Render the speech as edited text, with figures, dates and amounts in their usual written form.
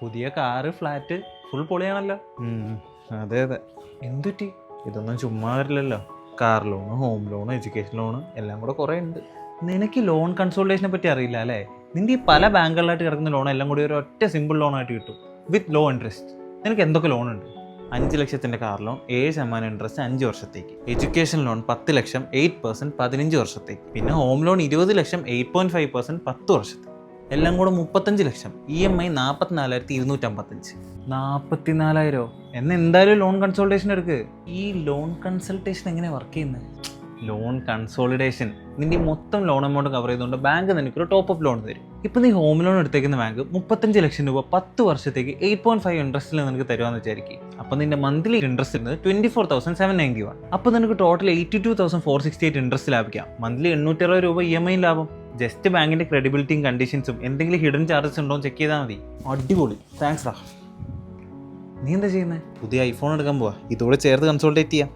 പുതിയ car, flat, full പൊളിയാണല്ലോ. അതെ അതെ. എന്തുറ്റി? ഇതൊന്നും ചുമ്മാ വരില്ലല്ലോ. Car loan, home loan, education loan എല്ലാം കൂടെ കുറേ ഉണ്ട്. നിനക്ക് ലോൺ കൺസോൾട്ടേഷനെ പറ്റി അറിയില്ല അല്ലേ? നിന്റെ ഈ പല ബാങ്കുകളിലായിട്ട് കിടക്കുന്ന ലോൺ എല്ലാം കൂടി ഒരു ഒറ്റ സിമ്പിൾ ലോണായിട്ട് കിട്ടും, വിത്ത് ലോ ഇൻട്രസ്റ്റ്. നിനക്ക് എന്തൊക്കെ ലോൺ ഉണ്ട്? 5 ലക്ഷത്തിൻ്റെ കാർ ലോൺ 7% ഇൻട്രസ്റ്റ് 5 വർഷത്തേക്ക്. എഡ്യൂക്കേഷൻ ലോൺ 10 ലക്ഷം 8% 15 വർഷത്തേക്ക്. പിന്നെ ഹോം ലോൺ 20 ലക്ഷം 8.5% 10 വർഷത്തേക്ക്. എല്ലാം കൂടെ 35 ലക്ഷം. EMI 44,255. 44,000? എന്ന് എന്തായാലും ലോൺ കൺസൾട്ടേഷൻ എടുക്ക്. ഈ ലോൺ കൺസൾട്ടേഷൻ എങ്ങനെ വർക്ക് ചെയ്യുന്നത്? ലോൺ കൺസോളിഡേഷൻ നിന്റെ മൊത്തം ലോൺ എമൗണ്ട് കവർ ചെയ്തുകൊണ്ട് ബാങ്ക് നിനക്കൊരു ടോപ്പ് അപ്പ് ലോൺ തരും. ഇപ്പം നീ ഹോം ലോൺ എടുത്തേക്കുന്ന ബാങ്ക് 35 ലക്ഷം രൂപ 10 വർഷത്തേക്ക് 8.5 ഇൻട്രസ്റ്റിൽ നിനക്ക് തരുവാന്ന് വിചാരിക്കും. അപ്പം നിന്റെ മന്ത്ലി ഇൻട്രസ്റ്റ് ഇരുന്നത് 24,791. അപ്പം നിനക്ക് ടോട്ടൽ 82,468 ഇൻട്രസ്റ്റ് ലാഭിക്കാം. മന്ത്ലി 860 രൂപ EMI ലാഭം. ജസ്റ്റ് ബാങ്കിന്റെ ക്രെഡിബിലിറ്റിയും കണ്ടീഷൻസും എന്തെങ്കിലും ഹിഡൻ ചാർജസ് ഉണ്ടോ എന്ന് ചെക്ക് ചെയ്താൽ മതി. അടിപൊളി, താങ്ക്സ് റാ. നീ എന്താ ചെയ്യുന്നത്? പുതിയ ഐഫോൺ എടുക്കാൻ പോവാ. ഇതോടെ ചേർത്ത് കൺസോൾട്ടേറ്റ് ചെയ്യാം.